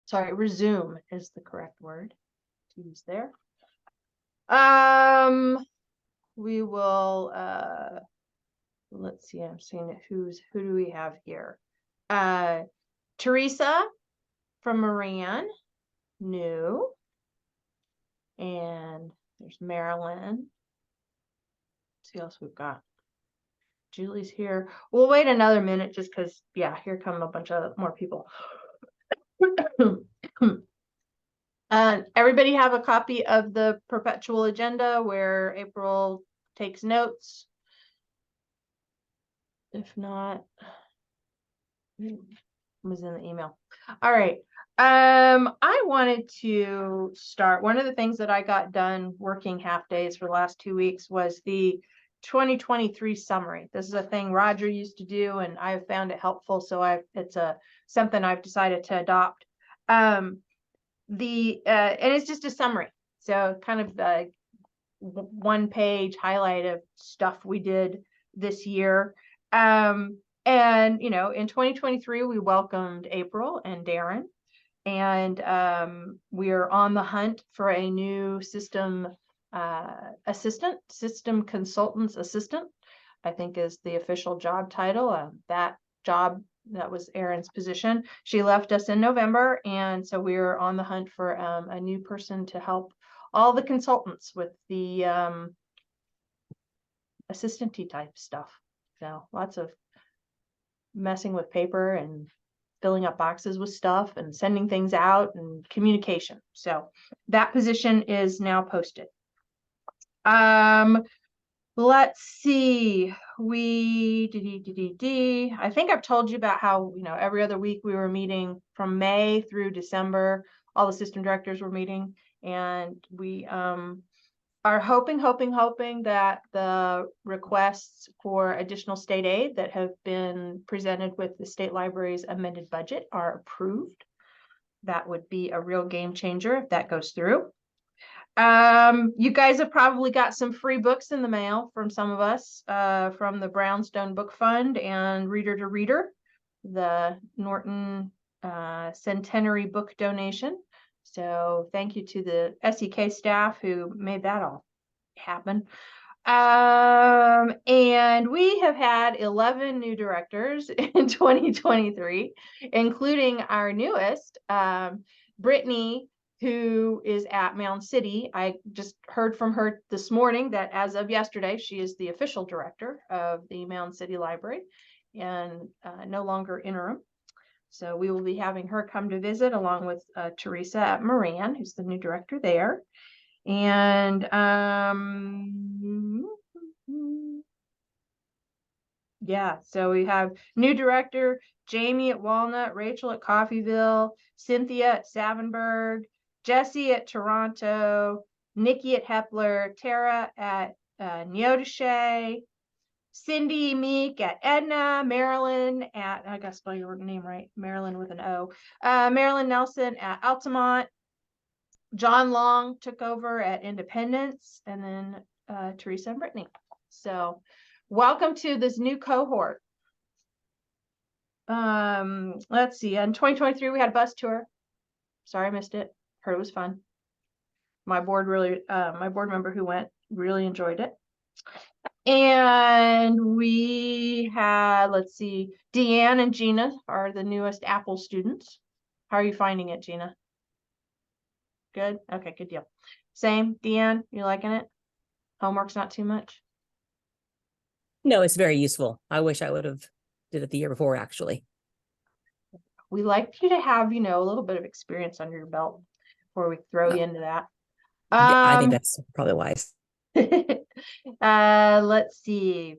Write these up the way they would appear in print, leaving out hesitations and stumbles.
sorry, resume is the correct word to use there. We will, let's see, I'm seeing who do we have here? Teresa from Moran, new. And there's Marilyn. Let's see what else we've got. Julie's here. We'll wait another minute just because, yeah, here come a bunch of more people. Everybody have a copy of the perpetual agenda where April takes notes? If not, it was in the email. All right. I wanted to start. One of the things that I got done working half days for the last 2 weeks was the 2023 summary. This is a thing Roger used to do, and I've found it helpful. So it's something I've decided to adopt. And it's just a summary. So kind of the 1-page highlight of stuff we did this year. And, you know, in 2023, we welcomed April and Darren, and we are on the hunt for a new system consultant's assistant, I think is the official job title. That was Erin's position. She left us in November, and so we're on the hunt for a new person to help all the consultants with the assistant-y type stuff. So lots of messing with paper and filling up boxes with stuff and sending things out and communication. So that position is now posted. Let's see. I think I've told you about how, you know, every other week we were meeting from May through December. All the system directors were meeting, and we are hoping that the requests for additional state aid that have been presented with the state library's amended budget are approved. That would be a real game changer if that goes through. You guys have probably got some free books in the mail from some of us, from the Brownstone Book Fund and Reader to Reader, the Norton Centenary book donation. So thank you to the SEK staff who made that all happen. And we have had 11 new directors in 2023, including our newest, Brittany, who is at Mound City. I just heard from her this morning that as of yesterday, she is the official director of the Mound City Library and no longer interim. So we will be having her come to visit along with Teresa at Moran, who's the new director there. And yeah, so we have new director, Jamie at Walnut, Rachel at Coffeyville, Cynthia at Savinburg, Jesse at Toronto, Nikki at Hepler, Tara at Neodesha, Cindy Meek at Edna, Marilyn at, I gotta spell your name right, Marilyn with an O, Marilyn Nelson at Altamont, John Long took over at Independence, and then Teresa and Brittany. So welcome to this new cohort. Let's see, in 2023 we had a bus tour. Sorry I missed it. Heard it was fun. My board member who went really enjoyed it. And we had, let's see, Deanne and Gina are the newest Apple students. How are you finding it, Gina? Good? Okay, good deal. Same, Deanne, you liking it? Homework's not too much? No, it's very useful. I wish I would have did it the year before, actually. We like you to have, you know, a little bit of experience under your belt before we throw you into that. I think that's probably wise. Let's see.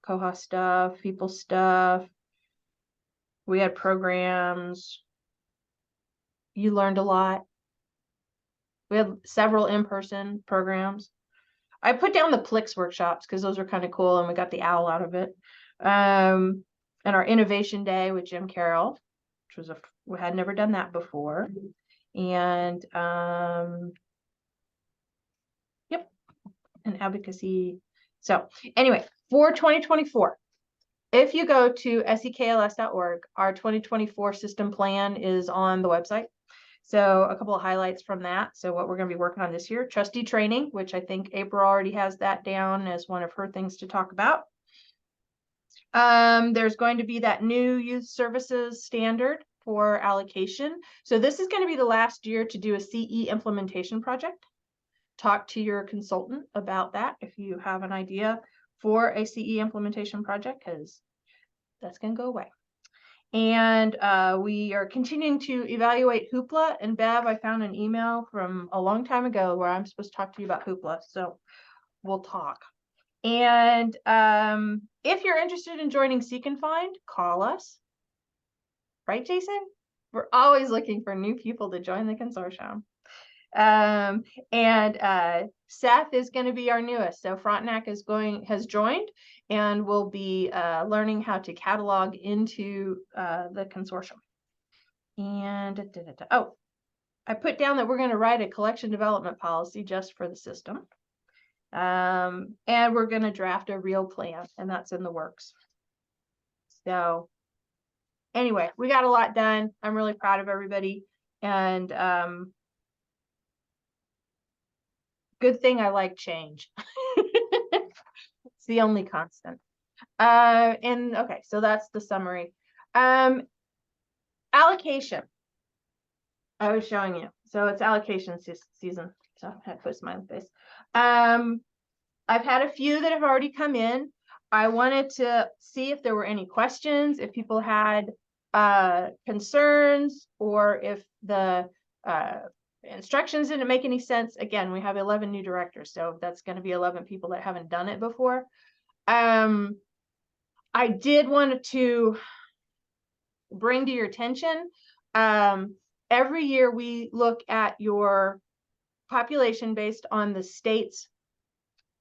Koha stuff, people stuff. We had programs. You learned a lot. We had several in-person programs. I put down the Plix workshops because those were kind of cool, and we got the owl out of it. And our innovation day with Jim Carroll, which was we had never done that before. And yep, and advocacy. So anyway, for 2024, if you go to sekls.org, our 2024 system plan is on the website. So a couple of highlights from that. So what we're going to be working on this year, trustee training, which I think April already has that down as one of her things to talk about. There's going to be that new youth services standard for allocation. So this is going to be the last year to do a CE implementation project. Talk to your consultant about that if you have an idea for a CE implementation project, because that's going to go away. And we are continuing to evaluate Hoopla. And Bev, I found an email from a long time ago where I'm supposed to talk to you about Hoopla. So we'll talk. And if you're interested in joining Seek and Find, call us. Right, Jason? We're always looking for new people to join the consortium. Seth is going to be our newest. So Frontenac has joined and will be learning how to catalog into the consortium. And oh, I put down that we're going to write a collection development policy just for the system. And we're going to draft a real plan, and that's in the works. So anyway, we got a lot done. I'm really proud of everybody. And good thing I like change. It's the only constant. And okay, so that's the summary. Allocation. I was showing you. So it's allocation season. So I had to put a smiley face. I've had a few that have already come in. I wanted to see if there were any questions, if people had concerns, or if the instructions didn't make any sense. Again, we have 11 new directors, so that's going to be 11 people that haven't done it before. I did want to bring to your attention, every year we look at your population based on the state's,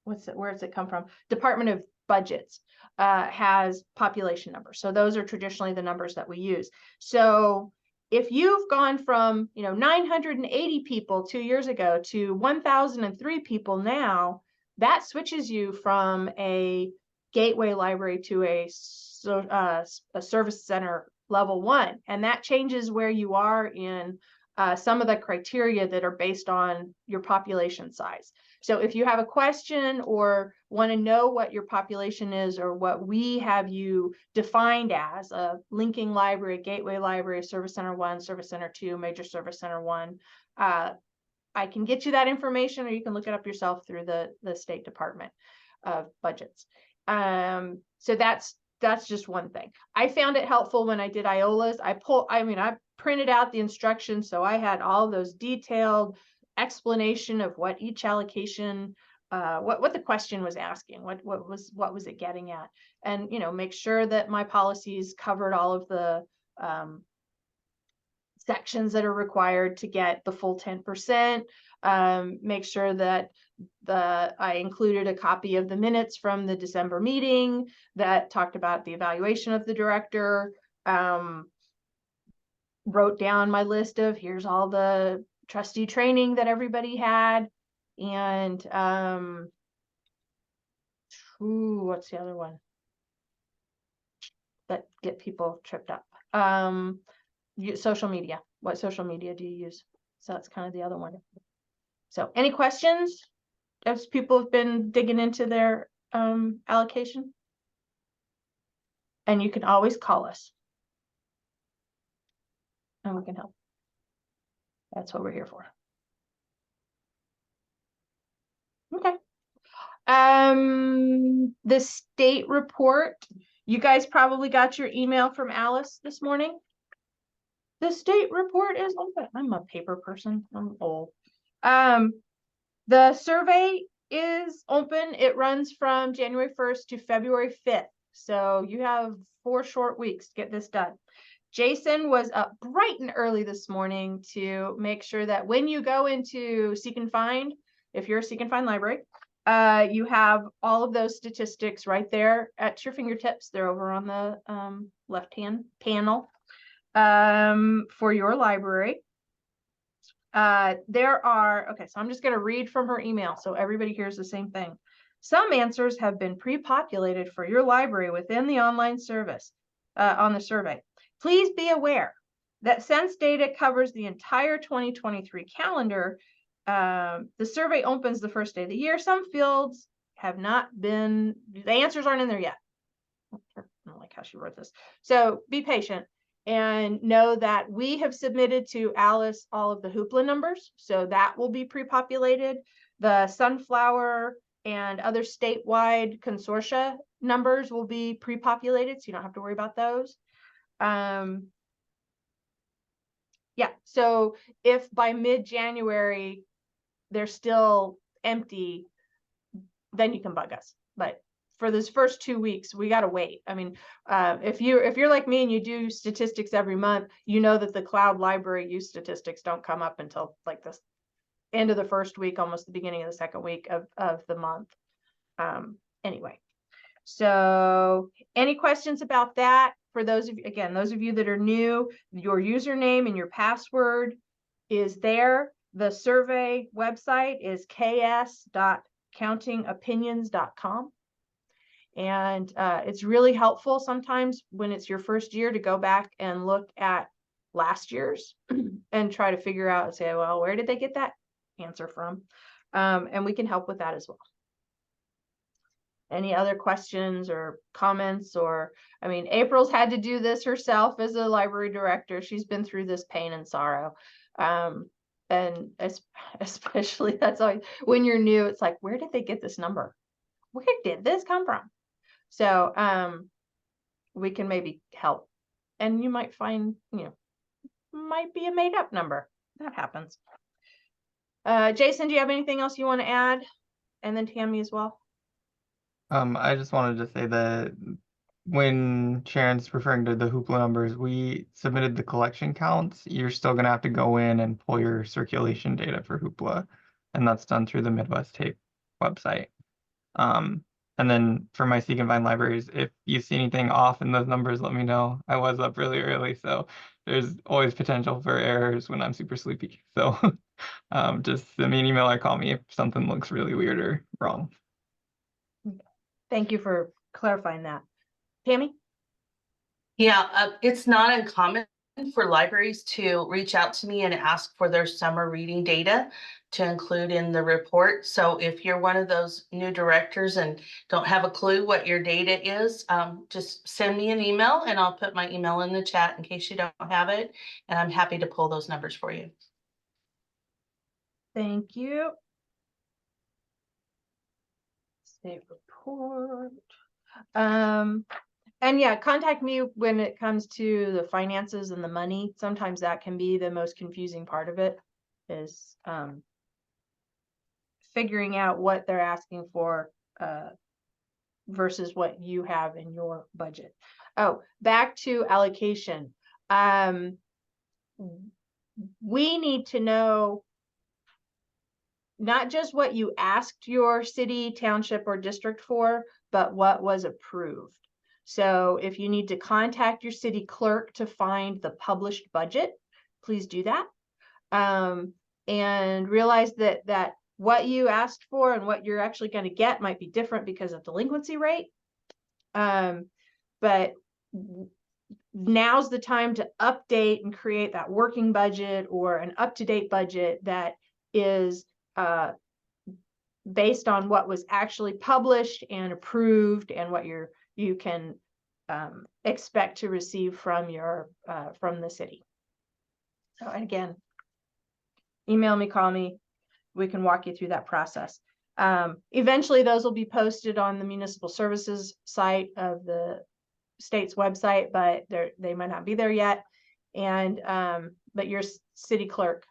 where does it come from? Department of Budgets has population numbers. So those are traditionally the numbers that we use. So if you've gone from 980 people 2 years ago to 1,003 people now, that switches you from a gateway library to a service center level 1, and that changes where you are in some of the criteria that are based on your population size. So if you have a question or want to know what your population is, or what we have you defined as a linking library, gateway library, service center 1, service center 2, major service center 1, I can get you that information, or you can look it up yourself through the State Department of Budgets. So that's just one thing. I found it helpful when I did IOLAs. I printed out the instructions, so I had all those detailed explanation of what each allocation, what the question was asking, what was it getting at, and make sure that my policies covered all of the sections that are required to get the full 10%. Make sure that I included a copy of the minutes from the December meeting that talked about the evaluation of the director. Wrote down my list of here's all the trustee training that everybody had, and what's the other one that get people tripped up? Social media. What social media do you use? So that's kind of the other one. So any questions as people have been digging into their allocation? And you can always call us and we can help. That's what we're here for. Okay. The state report, you guys probably got your email from Alice this morning. The state report is open. I'm a paper person. I'm old. The survey is open. It runs from January 1st to February 5th. So you have 4 short weeks to get this done. Jason was up bright and early this morning to make sure that when you go into Seek and Find, if you're a Seek and Find library, you have all of those statistics right there at your fingertips. They're over on the left-hand panel for your library. Okay, so I'm just going to read from her email so everybody hears the same thing. Some answers have been pre-populated for your library within the online service on the survey. Please be aware that since data covers the entire 2023 calendar, the survey opens the first day of the year. Some fields have not been, the answers aren't in there yet. I don't like how she wrote this. So be patient and know that we have submitted to Alice all of the Hoopla numbers. So that will be pre-populated. The Sunflower and other statewide consortia numbers will be pre-populated, so you don't have to worry about those. Yeah, so if by mid-January they're still empty, then you can bug us. But for this first 2 weeks, we got to wait. I mean, if you're like me and you do statistics every month, you know that the cloud library use statistics don't come up until like the end of the first week, almost the beginning of the second week of the month. Anyway, so any questions about that? For those of you, again, those of you that are new, your username and your password is there. The survey website is ks.countingopinions.com. And it's really helpful sometimes when it's your first year to go back and look at last year's and try to figure out and say, well, where did they get that answer from? And we can help with that as well. Any other questions or comments? Or, I mean, April's had to do this herself as a library director. She's been through this pain and sorrow. And especially that's always when you're new, it's like, where did they get this number? Where did this come from? So we can maybe help. And you might find, might be a made up number. That happens. Jason, do you have anything else you want to add? And then Tammy as well. I just wanted to say that when Sharon's referring to the Hoopla numbers, we submitted the collection counts. You're still going to have to go in and pull your circulation data for Hoopla, and that's done through the Midwest Tape website. And then for my Seek and Find libraries, if you see anything off in those numbers, let me know. I was up really early, so there's always potential for errors when I'm super sleepy. So just send me an email or call me if something looks really weird or wrong. Thank you for clarifying that. Tammy? Yeah, it's not uncommon for libraries to reach out to me and ask for their summer reading data to include in the report. So if you're one of those new directors and don't have a clue what your data is, just send me an email and I'll put my email in the chat in case you don't have it. And I'm happy to pull those numbers for you. Thank you. State report. And yeah, contact me when it comes to the finances and the money. Sometimes that can be the most confusing part of it, is figuring out what they're asking for versus what you have in your budget. Oh, back to allocation. We need to know not just what you asked your city, township, or district for, but what was approved. So if you need to contact your city clerk to find the published budget, please do that. And realize that what you asked for and what you're actually going to get might be different because of delinquency rate. But now's the time to update and create that working budget or an up-to-date budget that is based on what was actually published and approved and what you can expect to receive from your from the city. So again, email me, call me, we can walk you through that process. Eventually those will be posted on the municipal services site of the state's website, but they might not be there yet. And but your city clerk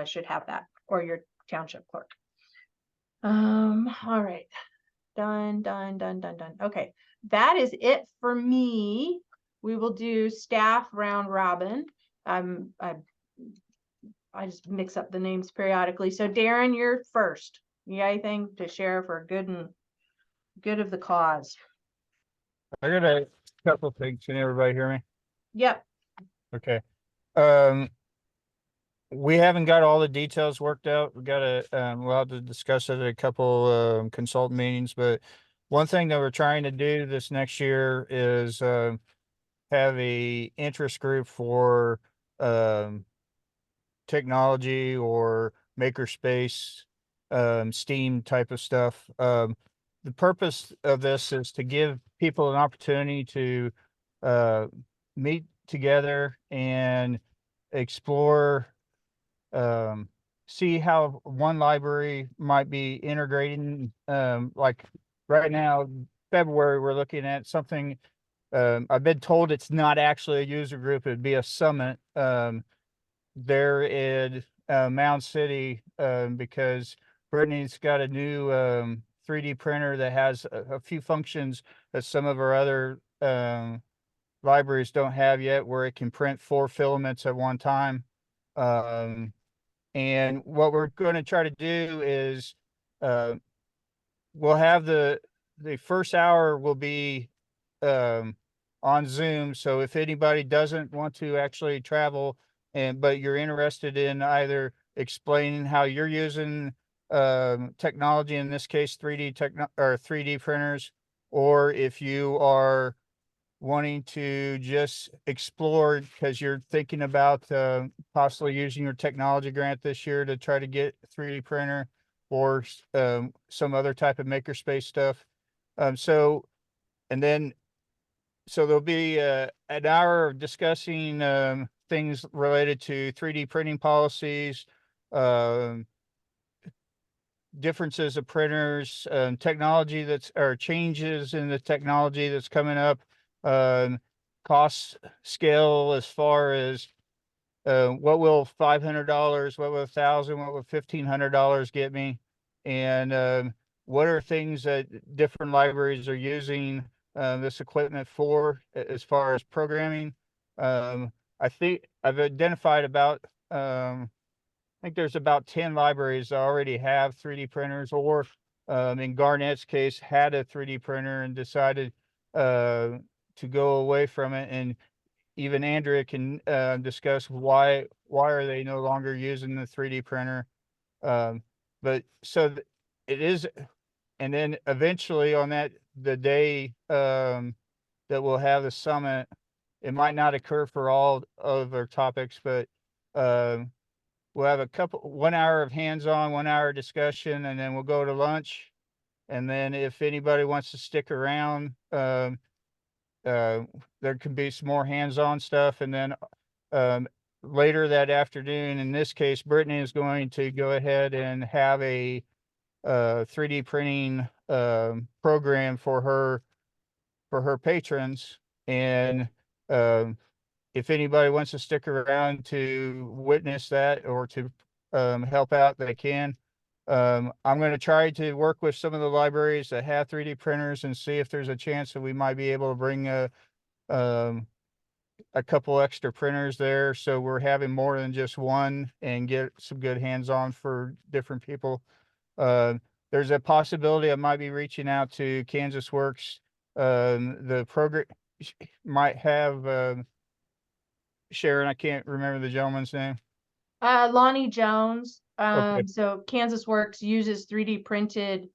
should have that, or your township clerk. All right, done. Okay, that is it for me. We will do staff round robin. I just mix up the names periodically. So Darren, you're first. You got anything to share for good of the cause? I got a couple things. Can everybody hear me? Yep. Okay. we haven't got all the details worked out. We gotta, we'll have to discuss it at a couple, consultant meetings, but one thing that we're trying to do this next year is, have a interest group for, technology or makerspace, STEAM type of stuff. The purpose of this is to give people an opportunity to, uh, meet together and explore, um, see how one library might be integrating, like right now, February, we're looking at something. I've been told it's not actually a user group, it'd be a summit, there in, Mound City, because Brittany's got a new, 3D printer that has a few functions that some of our other, libraries don't have yet, where it can print 4 filaments at one time. And what we're gonna try to do is, uh, we'll have the first hour will be, um, on Zoom. So if anybody doesn't want to actually travel but you're interested in either explaining how you're using, technology, in this case, 3D techno or 3D printers, or if you are wanting to just explore because you're thinking about, possibly using your technology grant this year to try to get a 3D printer or, some other type of makerspace stuff. So, and then, so there'll be, an hour of discussing, things related to 3D printing policies, um, differences of printers, technology that's, or changes in the technology that's coming up, um, cost scale as far as, what will $500, what will 1,000, what will $1,500 get me? And, what are things that different libraries are using, this equipment for as far as programming? I think I've identified about, I think there's about 10 libraries that already have 3D printers, or, in Garnett's case, had a 3D printer and decided, to go away from it. And even Andrea can, discuss why are they no longer using the 3D printer. Um, but so it is, and then eventually on the day, that we'll have the summit, it might not occur for all of our topics, but, we'll have 1 hour of hands-on, 1 hour discussion, and then we'll go to lunch. And then if anybody wants to stick around, there could be some more hands-on stuff. And then, um, later that afternoon, in this case, Brittany is going to go ahead and have a, 3D printing, program for her patrons. And, um, if anybody wants to stick around to witness that or to, help out, they can. I'm going to try to work with some of the libraries that have 3D printers and see if there's a chance that we might be able to bring um, a couple extra printers there, so we're having more than just one, and get some good hands-on for different people. There's a possibility I might be reaching out to Kansas Works. The program might have, Sharon, I can't remember the gentleman's name. Lonnie Jones. Okay. So Kansas Works uses 3D printed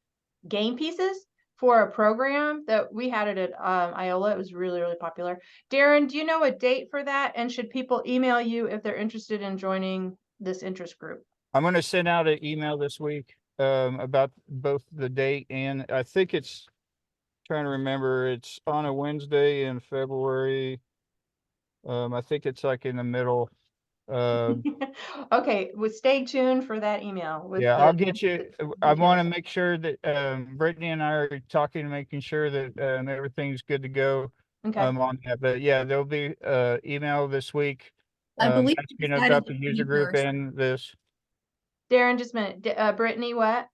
game pieces for a program that we had it at Iola. It was really, really popular. Darren, do you know a date for that? And should people email you if they're interested in joining this interest group? I'm going to send out an email this week, about both the date, and I think it's, trying to remember, it's on a Wednesday in February. I think it's like in the middle. Okay, well, stay tuned for that email with Yeah, the I'll get you. I want to details. make sure that, Brittany and I are talking, making sure that, everything's good to go, Okay. on that. But yeah, there'll be, email this week, I believe we asking decided about the the user group 21st. and this. Darren, just a minute. Brittany, what?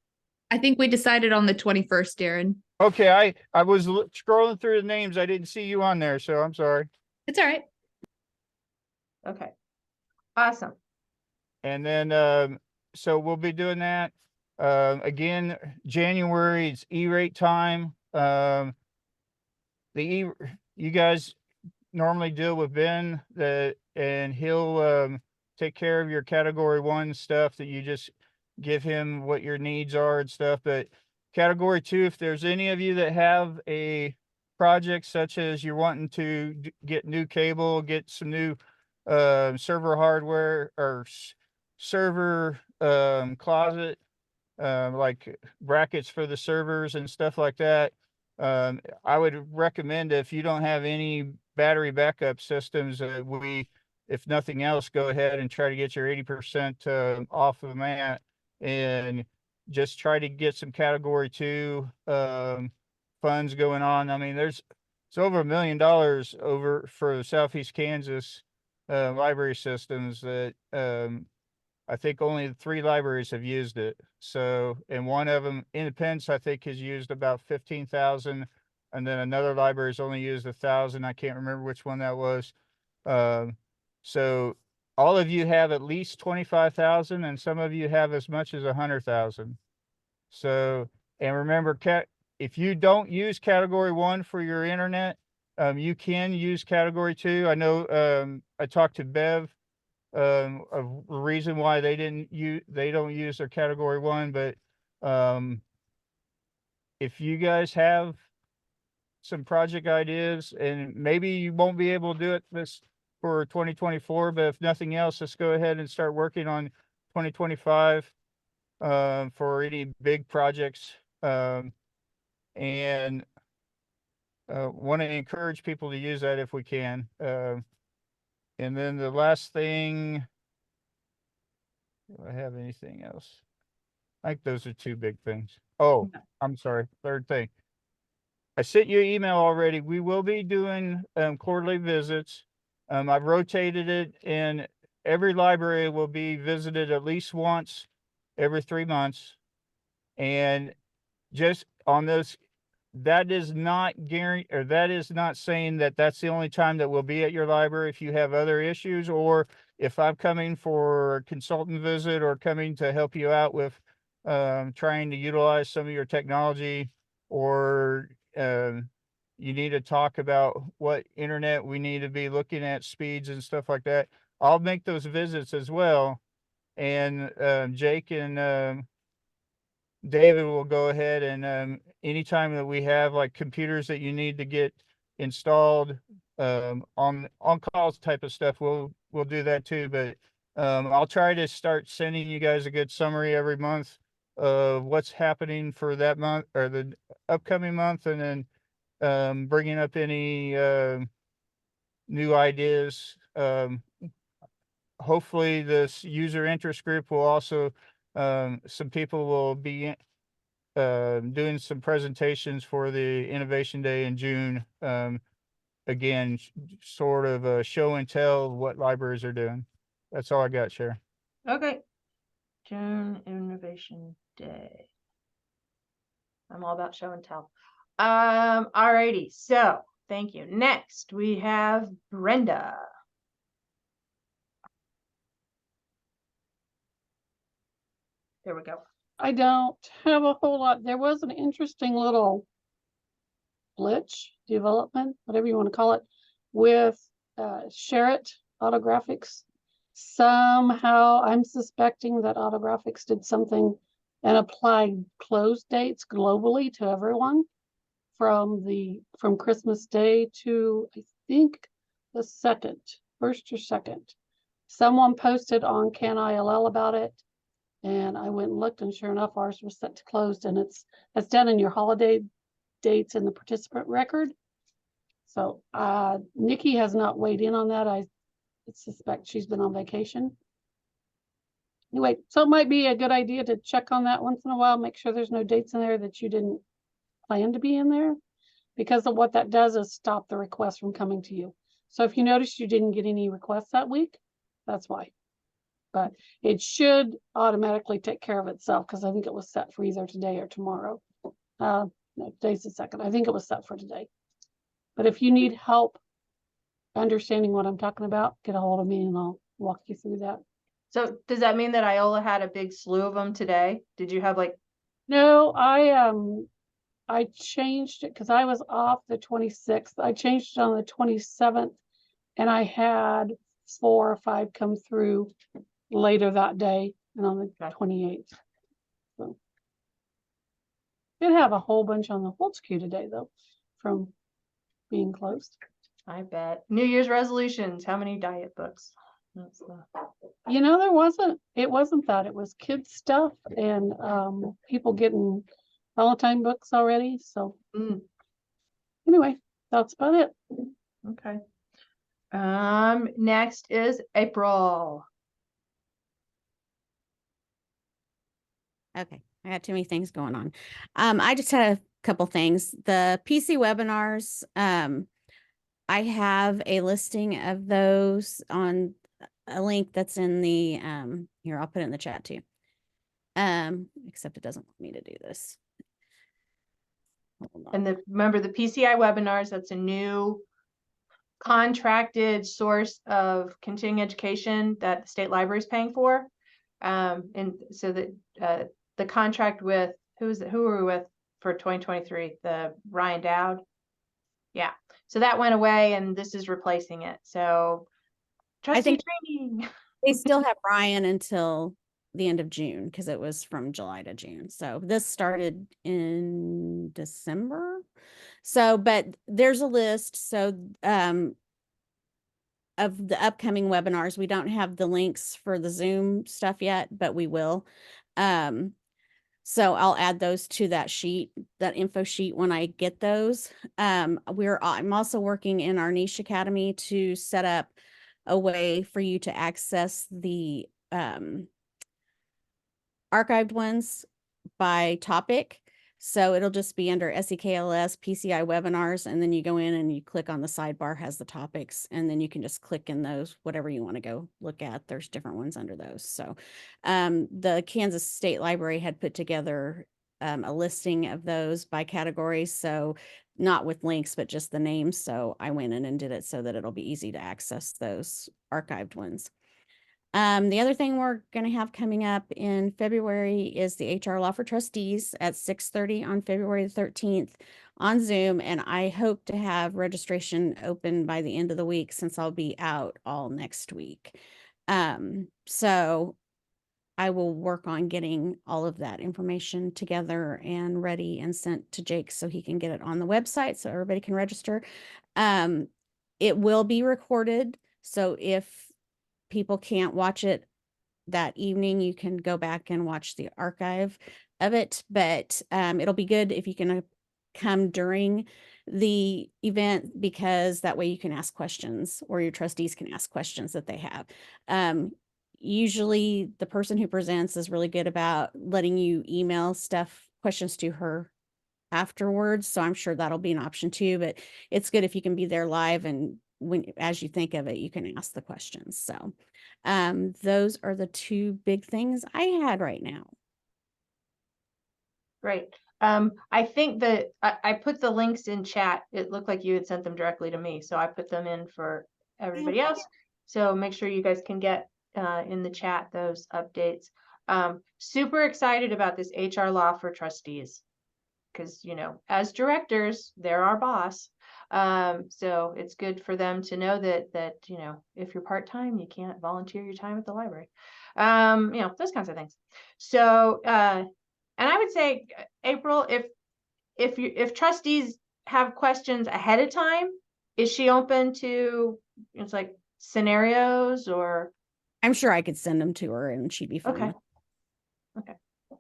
I think we decided on the 21st, Darren. Okay, I was scrolling through the names. I didn't see you on there, so I'm sorry. It's all right. Okay. Awesome. And then, so we'll be doing that. Again, January, it's E-rate time. You guys normally deal with Ben, and he'll, take care of your category 1 stuff, that you just give him what your needs are and stuff. But category 2, if there's any of you that have a project such as you're wanting to get new cable, get some new server hardware or server closet, like brackets for the servers and stuff like that, I would recommend, if you don't have any battery backup systems, if nothing else, go ahead and try to get your 80% off of that, and just try to get some category 2 funds going on. I mean, it's over $1 million over for the Southeast Kansas library systems that I think only 3 libraries have used it. So, and one of them, Independence, I think, has used about 15,000, and then another library's only used 1,000. I can't remember which one that was. So all of you have at least 25,000, and some of you have as much as 100,000. So, and remember, if you don't use category 1 for your internet, you can use category 2. I know, I talked to Bev, a reason why they don't use their category 1, but if you guys have some project ideas, and maybe you won't be able to do it this for 2024, but if nothing else, let's go ahead and start working on 2025 for any big projects, and want to encourage people to use that if we can. And then the last thing, do I have anything else? I think those are 2 big things. Oh, I'm sorry. Third thing. I sent you an email already. We will be doing quarterly visits. I've rotated it, and every library will be visited at least once every 3 months. And just on those, that is not guarantee, or that is not saying that that's the only time that we'll be at your library. If you have other issues, or if I'm coming for a consultant visit, or coming to help you out with trying to utilize some of your technology, or you need to talk about what internet we need to be looking at, speeds and stuff like that, I'll make those visits as well. And Jake and David will go ahead, and anytime that we have like computers that you need to get installed, on calls type of stuff, we'll do that too. But I'll try to start sending you guys a good summary every month of what's happening for that month or the upcoming month, and then bringing up any new ideas. Hopefully this user interest group will also, some people will be doing some presentations for the Innovation Day in June. Again, sort of a show and tell what libraries are doing. That's all I got, Sharon. Okay. June Innovation Day. I'm all about show and tell. Alrighty, so thank you. Next, we have Brenda. There we go. I don't have a whole lot. There was an interesting little glitch development, whatever you want to call it, with Sherritt Autographics. Somehow I'm suspecting that Autographics did something and applied close dates globally to everyone from Christmas Day to, I think, the 2nd, 1st or 2nd. Someone posted on Can ILL about it, and I went and looked, and sure enough, ours was set to closed, and it's down in your holiday dates in the participant record. So Nikki has not weighed in on that. I suspect she's been on vacation. Anyway, so it might be a good idea to check on that once in a while, make sure there's no dates in there that you didn't plan to be in there, because of what that does is stop the request from coming to you. So if you notice you didn't get any requests that week, that's why. But it should automatically take care of itself, because I think it was set for either today or tomorrow. No, today's the 2nd. I think it was set for today. But if you need help understanding what I'm talking about, get a hold of me and I'll walk you through that. So does that mean that Iola had a big slew of them today? Did you have like? No, I changed it because I was off the 26th. I changed it on the 27th, and I had 4 or 5 come through later that day and on the Okay. 28th. So did have a whole bunch on the Holtz queue today though, from being closed. I bet. New Year's resolutions, how many diet books? That's the- You know, it wasn't that, it was kids stuff and people getting Valentine books already. So Mm, anyway, that's about it. okay. Next is April. Okay, I got too many things going on. I just had a couple things. The PC webinars, I have a listing of those on a link that's in the, here, I'll put it in the chat too. Except it doesn't want me to do this. Hold on. And remember the PCI webinars, that's a new contracted source of continuing education that the state library is paying for. And so that the contract with, who were we with for 2023? The Ryan Dowd. Yeah. So that went away and this is replacing it. So trustee think- training. They still have Ryan until the end of June because it was from July to June. So this started in December. So, but there's a list. So, of the upcoming webinars, we don't have the links for the Zoom stuff yet, but we will. So I'll add those to that sheet, that info sheet when I get those. I'm also working in our niche academy to set up a way for you to access the archived ones by topic. So it'll just be under SEKLS PCI webinars, and then you go in and you click on the sidebar, has the topics, and then you can just click in those, whatever you want to go look at. There's different ones under those. So the Kansas State Library had put together a listing of those by categories. So not with links, but just the names. So I went in and did it so that it'll be easy to access those archived ones. The other thing we're going to have coming up in February is the HR Law for Trustees at 6:30 on February the 13th on Zoom. And I hope to have registration open by the end of the week since I'll be out all next week. So I will work on getting all of that information together and ready and sent to Jake so he can get it on the website so everybody can register. It will be recorded. So if people can't watch it that evening, you can go back and watch the archive of it, but it'll be good if you can come during the event, because that way you can ask questions, or your trustees can ask questions that they have. Usually the person who presents is really good about letting you email questions to her afterwards, so I'm sure that'll be an option too, but it's good if you can be there live, and as you think of it, you can ask the questions. So those are the two big things I had right now. Great. I think that I put the links in chat. It looked like you had sent them directly to me, so I put them in for everybody else. So make sure you guys can get in the chat those updates. Super excited about this HR Law for Trustees, because, you know, as directors, they're our boss. So it's good for them to know that, you know, if you're part-time, you can't volunteer your time at the library. You know, those kinds of things. So, and I would say, April, if trustees have questions ahead of time, is she open to, it's like scenarios, or? I'm sure I could send them to her and she'd be fine. Okay. with it. Okay.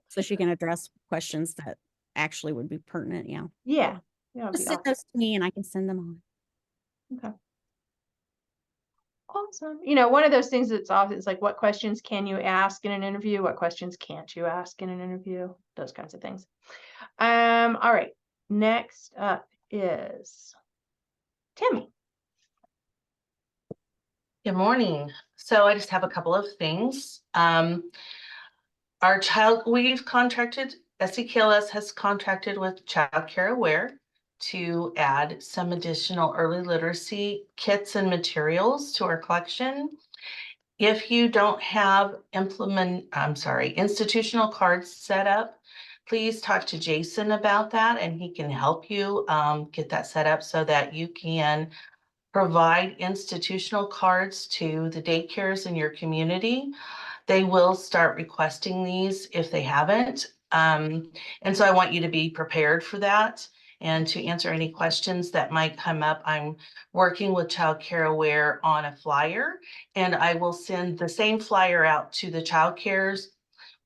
So she can address questions that actually would be pertinent. Yeah. Yeah. Yeah. Just send those to me and I can send them on. Okay. Awesome. You know, one of those things that's often, it's like, what questions can you ask in an interview? What questions can't you ask in an interview? Those kinds of things. All right. Next up is Timmy. Good morning. So I just have a couple of things. We've contracted, SEKLS has contracted with Child Care Aware to add some additional early literacy kits and materials to our collection. If you don't have institutional cards set up, please talk to Jason about that and he can help you get that set up so that you can provide institutional cards to the daycares in your community. They will start requesting these if they haven't. And so I want you to be prepared for that. And to answer any questions that might come up, I'm working with Child Care Aware on a flyer, and I will send the same flyer out to the child cares.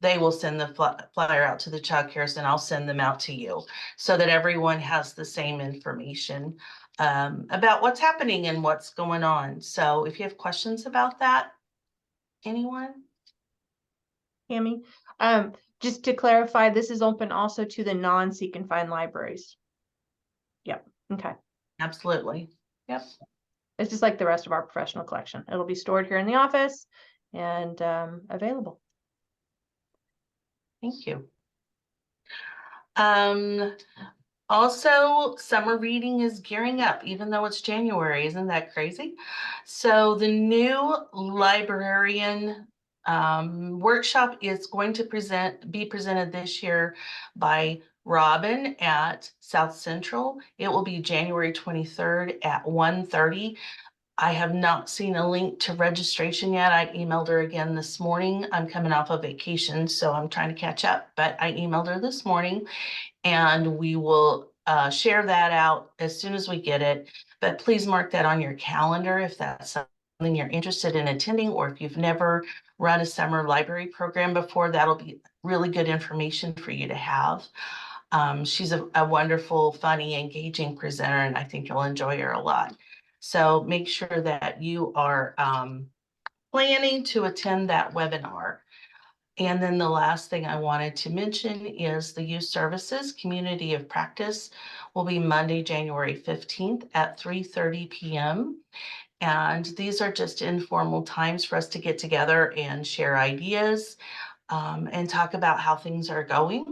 They will send the flyer out to the child cares, and I'll send them out to you so that everyone has the same information about what's happening and what's going on. So if you have questions about that, anyone? Tammy, just to clarify, this is open also to the non-seek and find libraries. Yep, okay. Absolutely. Yep. It's just like the rest of our professional collection. It'll be stored here in the office and available. Thank you. Also, summer reading is gearing up, even though it's January. Isn't that crazy? So the new librarian workshop is going to be presented this year by Robin at South Central. It will be January 23rd at 1:30. I have not seen a link to registration yet. I emailed her again this morning. I'm coming off of vacation, so I'm trying to catch up, but I emailed her this morning, and we will share that out as soon as we get it. But please mark that on your calendar if that's something you're interested in attending, or if you've never run a summer library program before, that'll be really good information for you to have. She's a wonderful, funny, engaging presenter, and I think you'll enjoy her a lot. So make sure that you are planning to attend that webinar. And then the last thing I wanted to mention is the Youth Services Community of Practice will be Monday, January 15th at 3:30 p.m. And these are just informal times for us to get together and share ideas and talk about how things are going.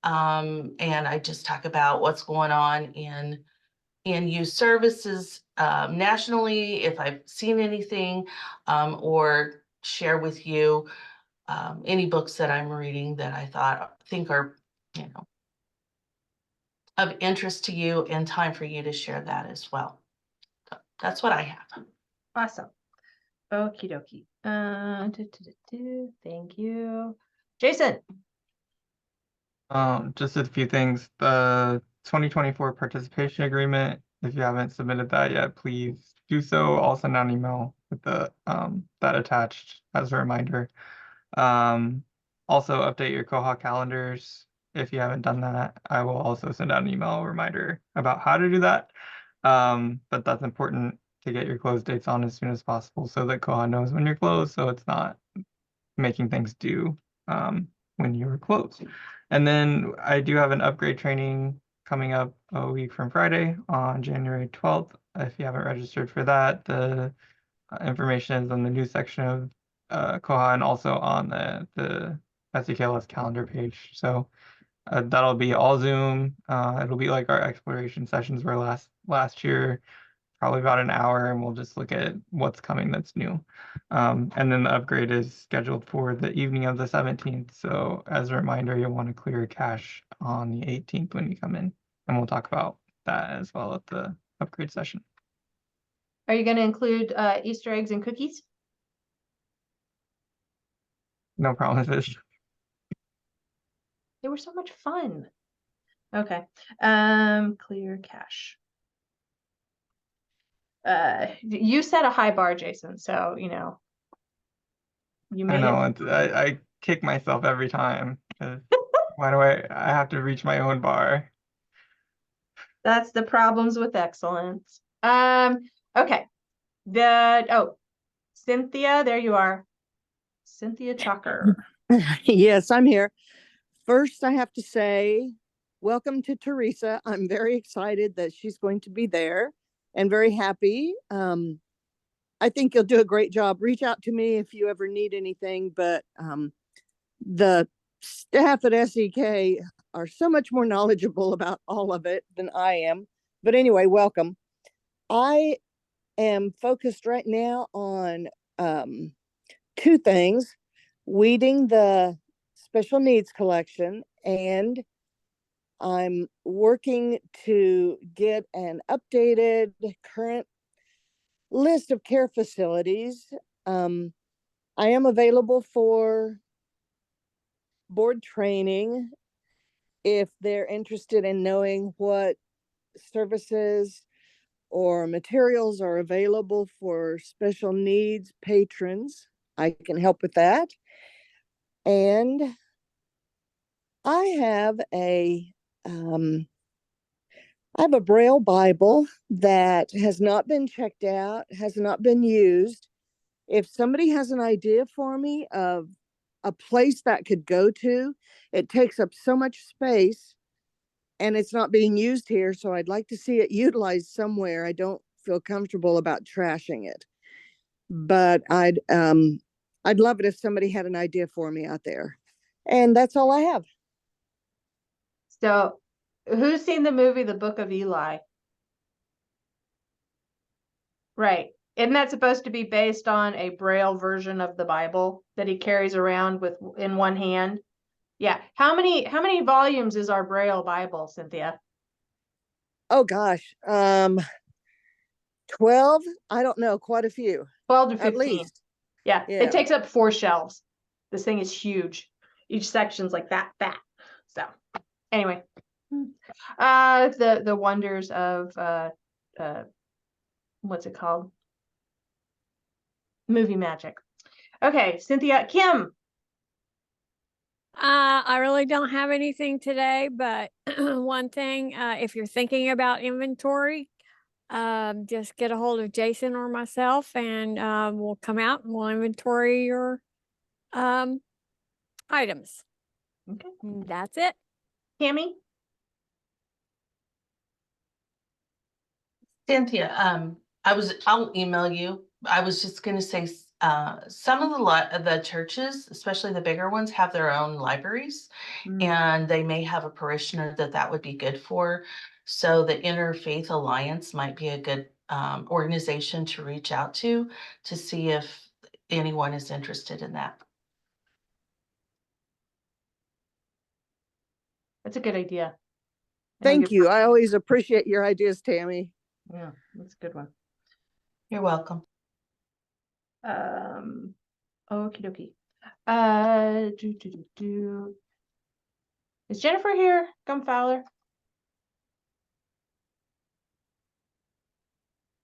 And I just talk about what's going on in youth services nationally, if I've seen anything, or share with you any books that I'm reading that I think are, of interest to you, and time for you to share that as well. So that's what I have. Awesome. Okie dokie. Thank you. Jason. Just a few things. The 2024 participation agreement, if you haven't submitted that yet, please do so. I'll send out an email with the that attached as a reminder. Also update your Koha calendars. If you haven't done that, I will also send out an email reminder about how to do that. But that's important to get your close dates on as soon as possible so that Koha knows when you're closed, so it's not making things due when you're closed. And then I do have an upgrade training coming up a week from Friday on January 12th. If you haven't registered for that, the information is on the news section of Koha and also on the SEKLS calendar page. So that'll be all Zoom. It'll be like our exploration sessions were last year, probably about an hour, and we'll just look at what's coming that's new. And then the upgrade is scheduled for the evening of the 17th. So as a reminder, you'll want to clear cache on the 18th when you come in, and we'll talk about that as well at the upgrade session. Are you going to include Easter eggs and cookies? No promises. They were so much fun. Okay. Clear cache. You set a high bar, Jason, so you I know I kick myself every time. Why do I have to reach my own bar? That's the problems with excellence. Okay. Cynthia, there you are. Cynthia Chucker. Yes, I'm here. First, I have to say, welcome to Teresa. I'm very excited that she's going to be there and very happy. I think you'll do a great job. Reach out to me if you ever need anything, but the staff at SEK are so much more knowledgeable about all of it than I am. But anyway, welcome. I am focused right now on two things: weeding the special needs collection, and I'm working to get an updated current list of care facilities. I am available for board training if they're interested in knowing what services or materials are available for special needs patrons. I can help with that. And I have a Braille Bible that has not been checked out, has not been used. If somebody has an idea for me of a place that could go to, it takes up so much space and it's not being used here. So I'd like to see it utilized somewhere. I don't feel comfortable about trashing it, but I'd love it if somebody had an idea for me out there. And that's all I have. So who's seen the movie, The Book of Eli? Right. Isn't that supposed to be based on a Braille version of the Bible that he carries around with in one hand? Yeah. How many volumes is our Braille Bible, Cynthia? Oh gosh. 12? I don't know, quite a few. 12 to At 15. least. Yeah. Yeah. It takes up 4 shelves. This thing is huge. Each section's like that fat. So anyway. The wonders of what's it called? Movie magic. Okay, Cynthia, Kim. I really don't have anything today, but one thing, if you're thinking about inventory, just get a hold of Jason or myself and we'll come out and we'll inventory your items. Okay. That's it. Tammy? Cynthia, I'll email you. I was just gonna say, some of the churches, especially the bigger ones, have their own libraries. And they may have a parishioner that would be good for. So the Interfaith Alliance might be a good organization to reach out to see if anyone is interested in that. That's a good idea. Thank you. I always appreciate your ideas, Tammy. Yeah, that's a good one. You're welcome. Okie dokie. Is Jennifer here? Fowler?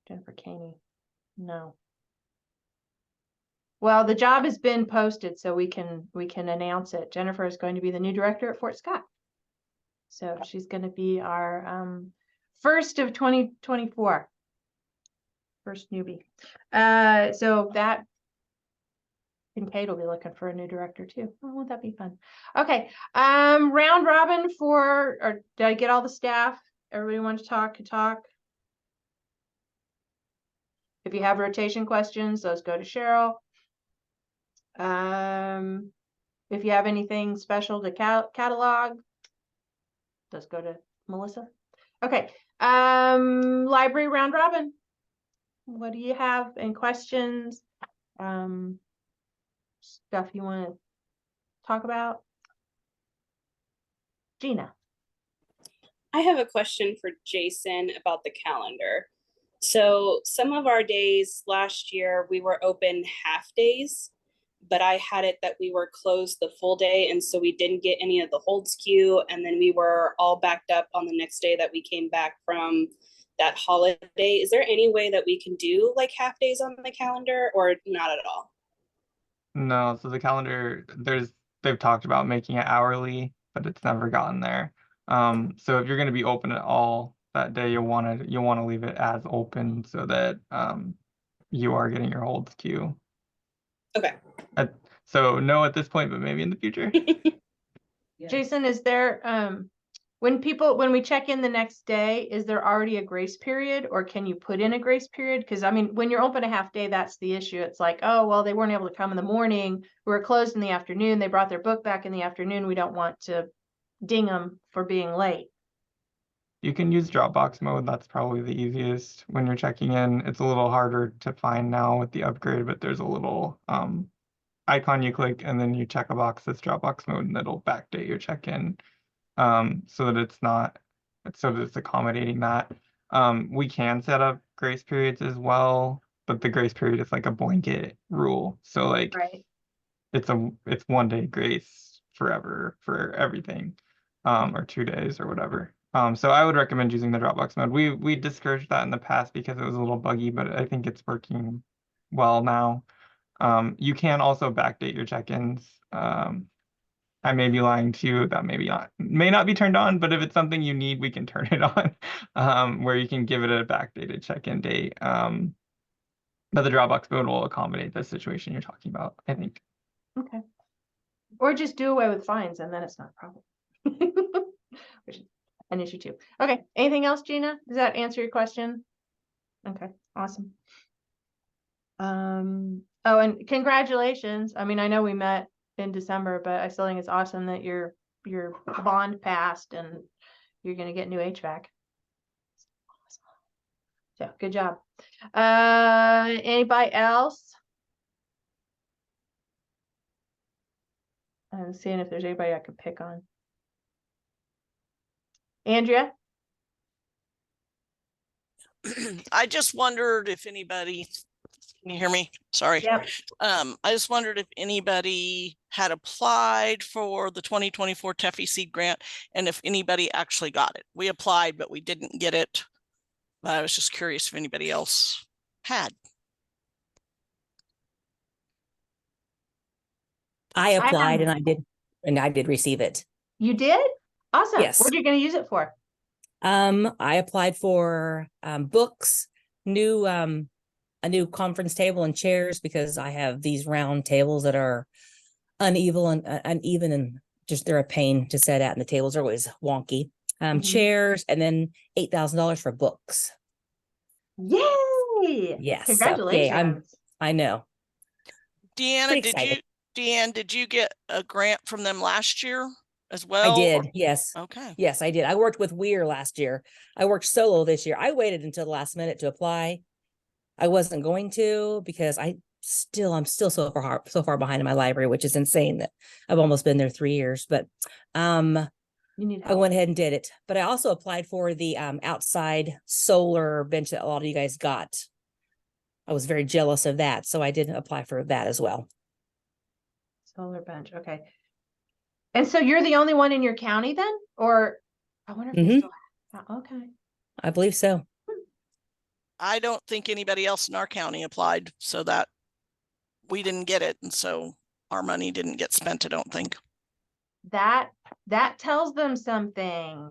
Jennifer Caney. No. Well, the job has been posted, so we can announce it. Jennifer is going to be the new director at Fort Scott. So she's going to be our first of 2024. First newbie. So that Kincaid will be looking for a new director too. Oh, won't that be fun? Okay. Round robin or did I get all the staff? Everybody want to talk? If you have rotation questions, those go to Cheryl. If you have anything special to catalog, those go to Melissa. Okay. Library round robin. What do you have? Any questions? Stuff you want to talk about? Gina. I have a question for Jason about the calendar. So some of our days last year, we were open half days, but I had it that we were closed the full day. And so we didn't get any of the holds queue. And then we were all backed up on the next day that we came back from that holiday. Is there any way that we can do like half days on the calendar or not at all? No, so the calendar, they've talked about making it hourly, but it's never gotten there. So if you're going to be open at all that day, you'll want to leave it as open so that you are getting your holds queue. Okay. So no at this point, but maybe in the future. Jason, is there when we check in the next day, is there already a grace period, or can you put in a grace period? Because I mean, when you're open a half day, that's the issue. It's like, oh, well, they weren't able to come in the morning. We were closed in the afternoon. They brought their book back in the afternoon. We don't want to ding them for being late. You can use Dropbox mode. That's probably the easiest when you're checking in. It's a little harder to find now with the upgrade, but there's a little icon you click and then you check a box that's Dropbox mode and it'll backdate your check-in so that it's accommodating that. We can set up grace periods as well. but the grace period is like a blanket rule. So like Right. it's 1 day grace forever for everything, or 2 days or whatever. So I would recommend using the Dropbox mode. We discouraged that in the past because it was a little buggy, but I think it's working well now. You can also backdate your check-ins. I may be lying to you, that may not be turned on, but if it's something you need, we can turn it on, where you can give it a backdated check-in date. But the Dropbox mode will accommodate the situation you're talking about, I think. Okay. Or just do away with fines and then it's not a problem. Which is an issue too. Okay, anything else, Gina? Does that answer your question? Okay, awesome. Oh, and congratulations. I mean, I know we met in December, but I still think it's awesome that your bond passed and you're gonna get new HVAC. So good job. Anybody else? I'm seeing if there's anybody I could pick on. Andrea? I just wondered if anybody, can you hear me? Sorry. Yep. I just wondered if anybody had applied for the 2024 Teffy Seed Grant and if anybody actually got it. We applied, but we didn't get it. But I was just curious if anybody else had. I applied haven't. and I did receive it. You did? Awesome. Yes. What are you going to use it for? I applied for books, a new conference table and chairs because I have these round tables that are uneven and just they're a pain to set at, and the tables are always wonky. Chairs, and then $8,000 for books. Yay! Yes. Congratulations. I know. Deanne, did you get a grant from them last year as well? I did. Yes. Okay. Yes, I did. I worked with Weir last year. I worked solo this year. I waited until the last minute to apply. I wasn't going to because I'm still so far behind in my library, which is insane that I've almost been there 3 years. But you need help. I went ahead and did it. But I also applied for the outside solar bench that a lot of you guys got. I was very jealous of that, so I did apply for that as well. Solar bench. Okay. And so you're the only one in your county then? Or I wonder if they still have. Okay. I believe so. I don't think anybody else in our county applied, so that we didn't get it. And so our money didn't get spent, I don't think. That tells them something.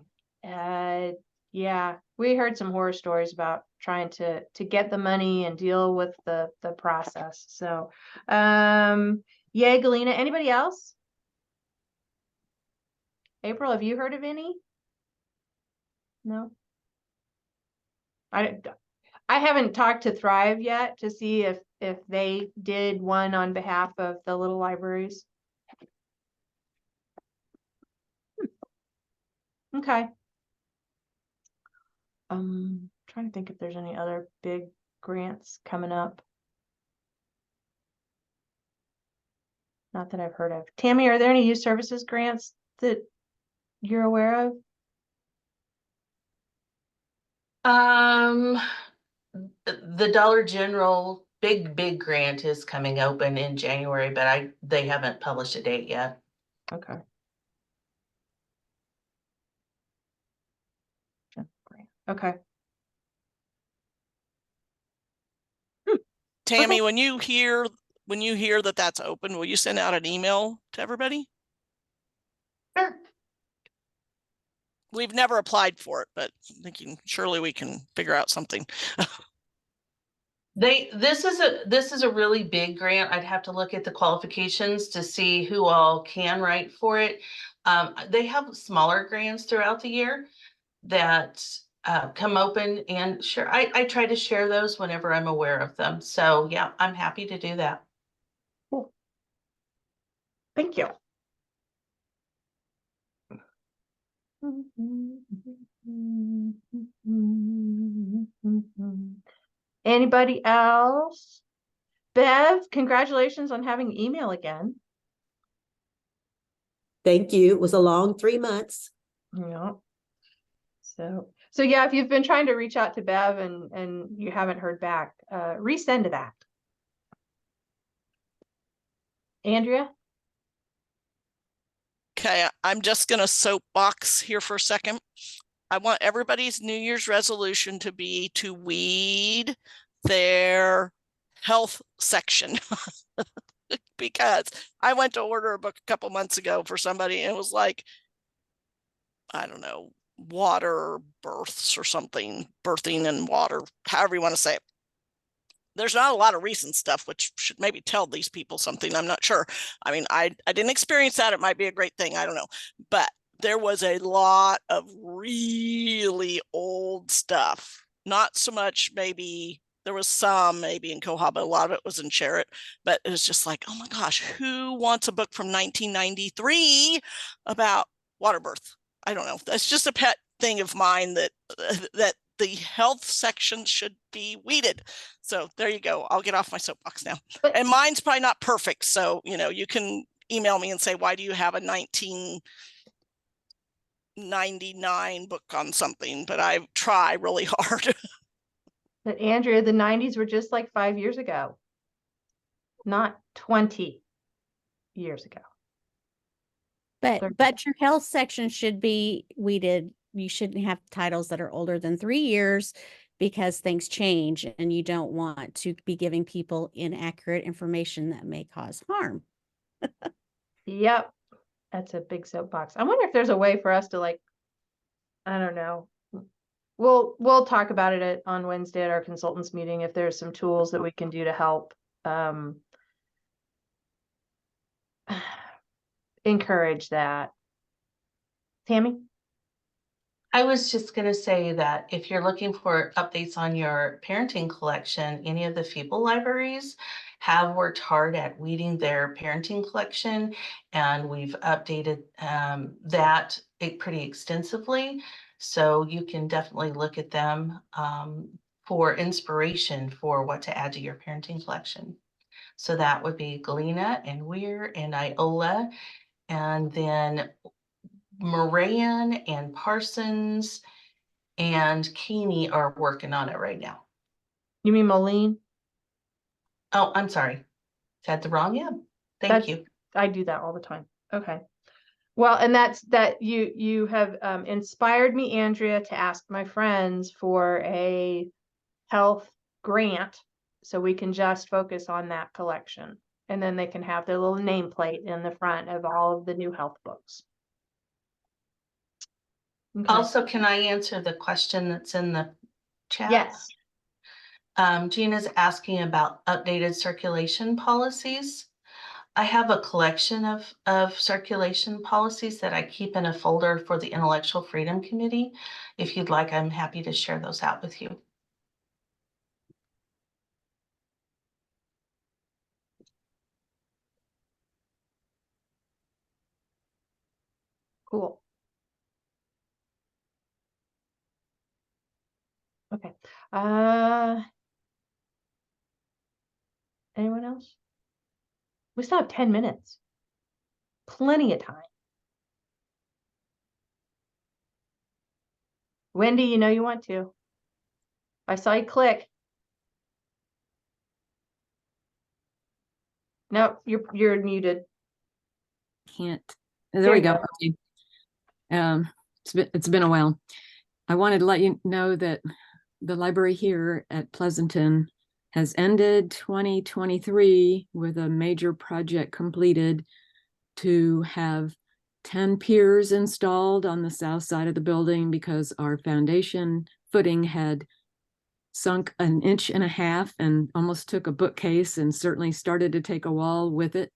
Yeah, we heard some horror stories about trying to get the money and deal with the process. So, yay, Galena. Anybody else? April, have you heard of any? No. I haven't talked to Thrive yet to see if they did one on behalf of the little libraries. Okay. Trying to think if there's any other big grants coming up. Not that I've heard of. Tammy, are there any youth services grants that you're aware of? The Dollar General big grant is coming open in January, but they haven't published a date yet. Okay. Okay. Tammy, when you hear that that's open, will you send out an email to everybody? Sure. We've never applied for it, but thinking surely we can figure out something. This is a really big grant. I'd have to look at the qualifications to see who all can write for it. They have smaller grants throughout the year that come open, and sure, I try to share those whenever I'm aware of them. So yeah, I'm happy to do that. Cool. Thank you. Anybody else? Bev, congratulations on having email again. Thank you. It was a long 3 months. Yeah. So So yeah, if you've been trying to reach out to Bev and you haven't heard back, resend that. Andrea? Okay, I'm just gonna soapbox here for a second. I want everybody's New Year's resolution to be to weed their health section. Because I went to order a book a couple months ago for somebody and it was like, I don't know, water births or something, birthing and water, however you want to say it. There's not a lot of recent stuff, which should maybe tell these people something. I'm not sure. I mean, I didn't experience that. It might be a great thing. I don't know. But there was a lot of really old stuff. Not so much maybe, there was some maybe in Coha, but a lot of it was in Sherritt. But it was just like, oh my gosh, who wants a book from 1993 about water birth? I don't know. That's just a pet thing of mine that the health section should be weeded. So there you go. I'll get off my soapbox now. And mine's probably not perfect. So, you know, you can email me and say, why do you have a 1999 book on something? But I try really hard. But Andrea, the 90s were just like 5 years ago, not 20 years ago. But your health section should be weeded. You shouldn't have titles that are older than 3 years because things change and you don't want to be giving people inaccurate information that may cause harm. Yep. That's a big soapbox. I wonder if there's a way for us to, like, I don't know. We'll talk about it on Wednesday at our consultants meeting, if there's some tools that we can do to help encourage that. Tammy? I was just going to say that if you're looking for updates on your parenting collection, any of the FEBL libraries have worked hard at weeding their parenting collection, and we've updated that pretty extensively. So you can definitely look at them for inspiration for what to add to your parenting collection. So that would be Galena and Weir and Iola, and then Moran and Parsons and Keeney are working on it right now. You mean Moline? Oh, I'm sorry. Said the wrong M. Thank you. I do that all the time. Okay. Well, and that's that you have inspired me, Andrea, to ask my friends for a health grant so we can just focus on that collection. And then they can have their little nameplate in the front of all of the new health books. Okay. Also, can I answer the question that's in the chat? Yes. Gina's asking about updated circulation policies. I have a collection of circulation policies that I keep in a folder for the Intellectual Freedom Committee. If you'd like, I'm happy to share those out with you. Cool. Okay. Anyone else? We still have 10 minutes. Plenty of time. Wendy, you know you want to. I saw you click. No, you're muted. Can't. There we go. Okay. It's been a while. I wanted to let you know that the library here at Pleasanton has ended 2023 with a major project completed to have 10 piers installed on the south side of the building because our foundation footing had sunk 1.5 inches and almost took a bookcase and certainly started to take a wall with it.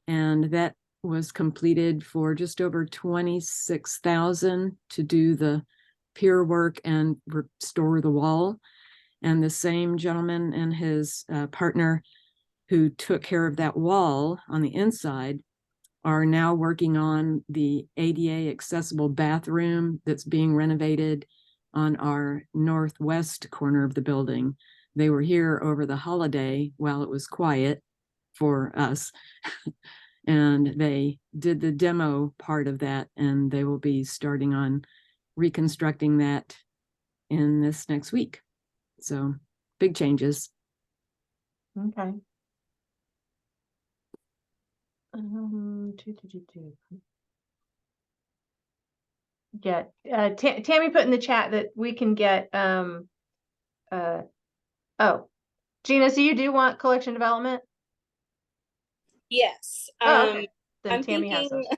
And that was completed for just over $26,000 to do the pier work and restore the wall. And the same gentleman and his partner who took care of that wall on the inside are now working on the ADA accessible bathroom that's being renovated on our northwest corner of the building. They were here over the holiday while it was quiet for us. And they did the demo part of that, and they will be starting on reconstructing that in this next week. So big changes. Okay. Yeah, Tammy put in the chat that we can get, oh, Gina, so you do want collection development? Yes. Oh, okay. Then I'm Tammy has thinking those.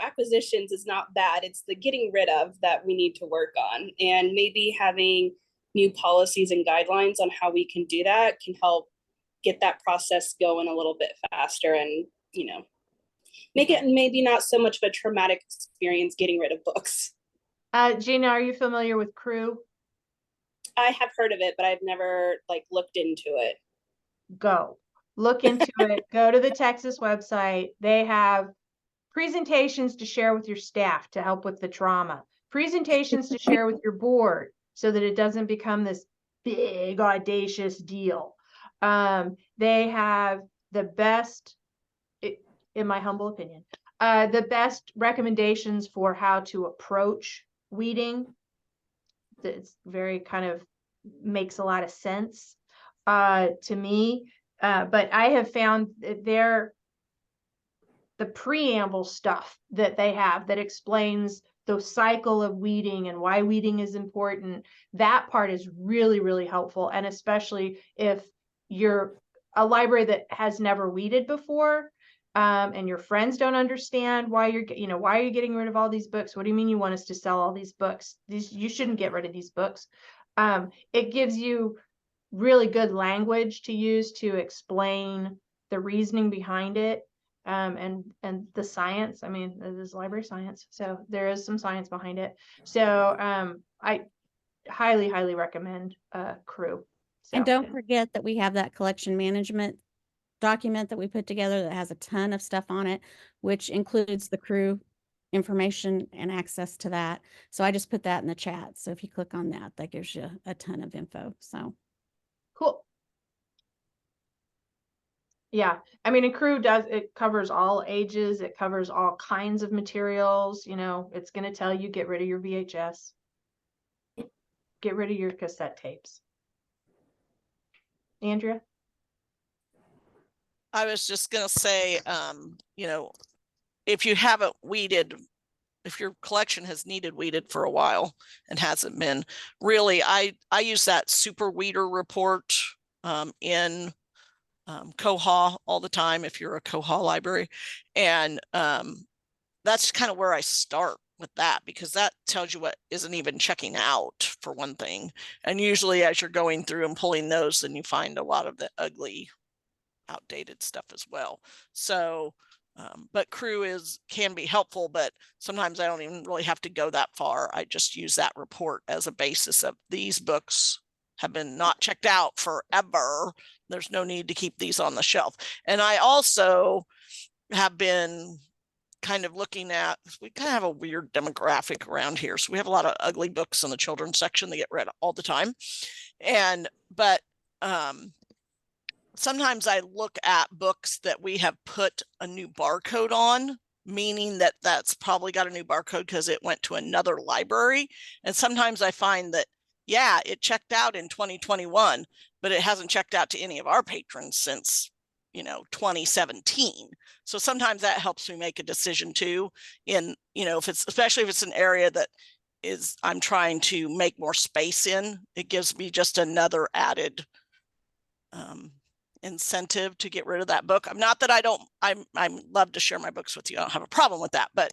acquisitions is not bad. It's the getting rid of that we need to work on, and maybe having new policies and guidelines on how we can do that can help get that process going a little bit faster, and make it maybe not so much of a traumatic experience getting rid of books. Gina, are you familiar with Crew? I have heard of it, but I've never looked into it. Go look into it. Go to the Texas website. They have presentations to share with your staff to help with the trauma, presentations to share with your board so that it doesn't become this big audacious deal. They have the best, in my humble opinion, the best recommendations for how to approach weeding. It's very kind of makes a lot of sense to me. But I have found that the preamble stuff that they have that explains the cycle of weeding and why weeding is important, that part is really, really helpful. And especially if you're a library that has never weeded before, and your friends don't understand why why are you getting rid of all these books? What do you mean you want us to sell all these books? You shouldn't get rid of these books. It gives you really good language to use to explain the reasoning behind it, and the science. I mean, it is library science, so there is some science behind it. So I highly recommend Crew. So. And don't forget that we have that collection management document that we put together that has a ton of stuff on it, which includes the Crew information and access to that. So I just put that in the chat. So if you click on that, that gives you a ton of info. So cool. Yeah, I mean, and Crew it covers all ages, it covers all kinds of materials. It's going to tell you get rid of your VHS, get rid of your cassette tapes. Andrea? I was just gonna say, if you haven't weeded, if your collection has needed weeded for a while and hasn't been, really, I use that super weeder report in Koha all the time if you're a Koha library. And that's kind of where I start with that, because that tells you what isn't even checking out, for one thing. And usually as you're going through and pulling those, then you find a lot of the ugly, outdated stuff as well. So but Crew can be helpful, but sometimes I don't even really have to go that far. I just use that report as a basis of these books have been not checked out forever. There's no need to keep these on the shelf. And I also have been kind of looking at, we kind of have a weird demographic around here. So we have a lot of ugly books in the children's section that get read all the time. But sometimes I look at books that we have put a new barcode on, meaning that that's probably got a new barcode because it went to another library. And sometimes I find that, yeah, it checked out in 2021, but it hasn't checked out to any of our patrons since 2017. So sometimes that helps me make a decision too, in especially if it's an area that I'm trying to make more space in. It gives me just another added incentive to get rid of that book. Not that I'm love to share my books with you. I don't have a problem with that, but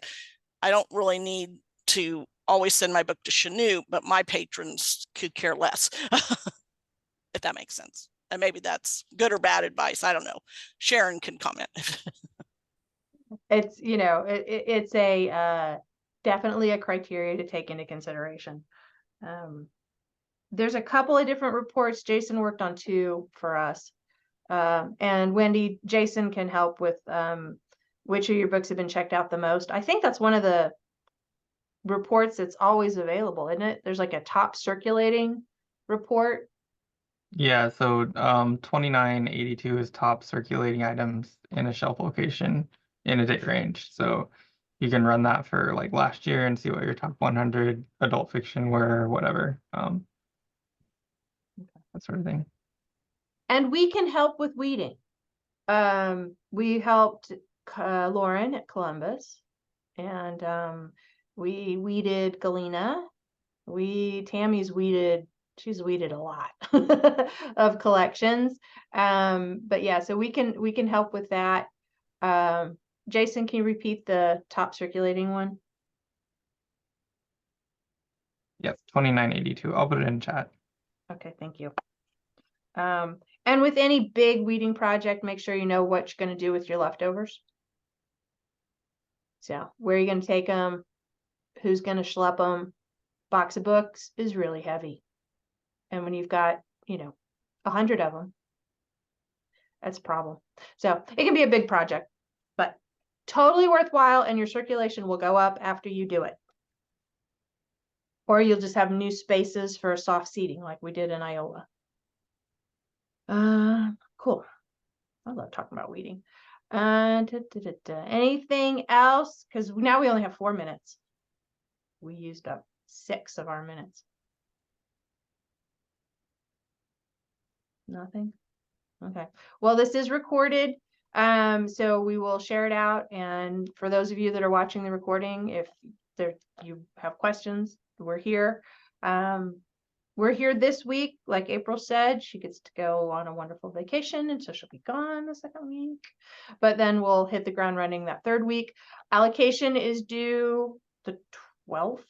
I don't really need to always send my book to Chanute, but my patrons could care less, if that makes sense. And maybe that's good or bad advice. I don't know. Sharon can comment. It's, it's a definitely a criteria to take into consideration. There's a couple of different reports. Jason worked on 2 for us. And Wendy, Jason can help with which of your books have been checked out the most. I think that's one of the reports that's always available, isn't it? There's like a top circulating report. Yeah, so 2982 is top circulating items in a shelf location in a date range. So you can run that for like last year and see what your top 100 adult fiction were, or whatever. That sort of thing. And we can help with weeding. We helped Lauren at Columbus, and we weeded Galena. Tammy's weeded, she's weeded a lot of collections. But yeah, so we can help with that. Jason, can you repeat the top circulating one? Yep, 2982. I'll put it in chat. Okay, thank you. And with any big weeding project, make sure you know what you're going to do with your leftovers. So where are you going to take them? Who's going to schlep them? Box of books is really heavy. And when you've got, 100 of them, that's a problem. So it can be a big project, but totally worthwhile, and your circulation will go up after you do it. Or you'll just have new spaces for soft seating like we did in Iowa. Cool. I love talking about weeding. Anything else? Because now we only have 4 minutes. We used up 6 of our minutes. Nothing? Okay. Well, this is recorded. So we will share it out. And for those of you that are watching the recording, if you have questions, we're here. We're here this week, like April said. She gets to go on a wonderful vacation, and so she'll be gone the second week. But then we'll hit the ground running that third week. Allocation is due the 12th,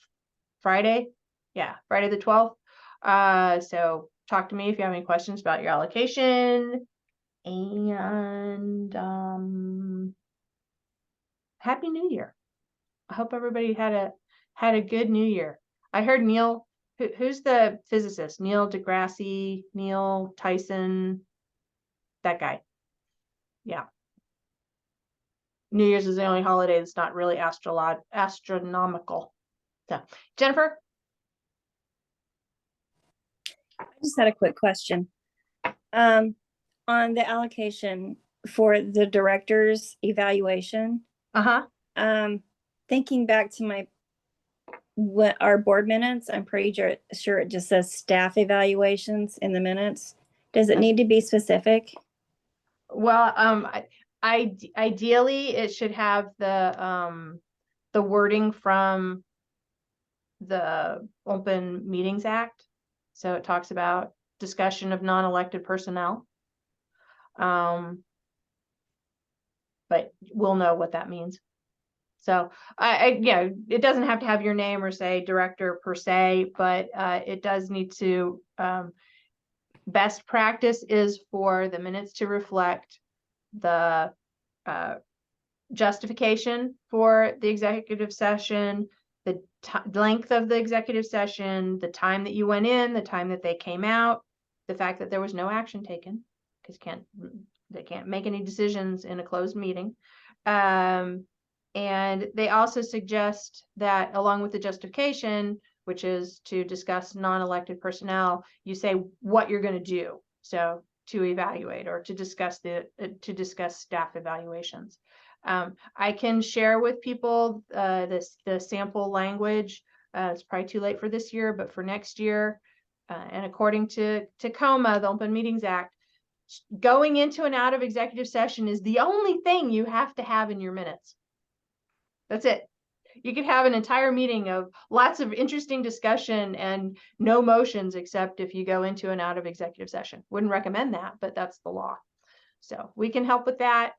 Friday. Yeah, Friday the 12th. So talk to me if you have any questions about your allocation. And Happy New Year. I hope everybody had a good New Year. I heard Neil. Who's the physicist? Neil deGrasse, Neil Tyson, that guy. Yeah. New Year's is the only holiday that's not really astronomical. So, Jennifer? I just had a quick question. On the allocation for the director's evaluation. Thinking back to our board minutes, I'm pretty sure it just says staff evaluations in the minutes. Does it need to be specific? Well, ideally it should have the wording from the Open Meetings Act. So it talks about discussion of non-elected personnel. But we'll know what that means. So yeah, it doesn't have to have your name or say director per se, but it does need to, best practice is for the minutes to reflect the justification for the executive session, the length of the executive session, the time that you went in, the time that they came out, the fact that there was no action taken, because they can't make any decisions in a closed meeting. And they also suggest that along with the justification, which is to discuss non-elected personnel, you say what you're going to do. So to evaluate or to discuss staff evaluations. I can share with people the sample language. It's probably too late for this year, but for next year, and according to COMA, the Open Meetings Act, going into and out of executive session is the only thing you have to have in your minutes. That's it. You could have an entire meeting of lots of interesting discussion and no motions, except if you go into and out of executive session. Wouldn't recommend that, but that's the law. So we can help with that.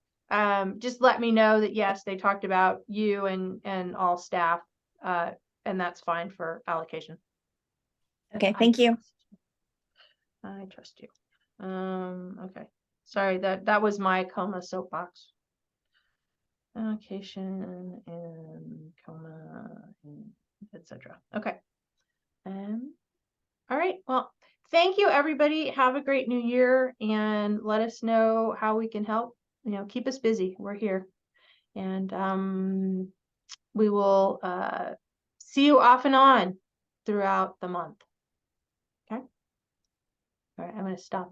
Just let me know that, yes, they talked about you and all staff, and that's fine for allocation. Okay, thank you. I trust you. Okay. Sorry, that was my COMA soapbox. Allocation and COMA, etc. Okay. All right. Well, thank you, everybody. Have a great new year, and let us know how we can help. Keep us busy. We're here, and we will see you off and on throughout the month. Okay. All right. I'm going to stop.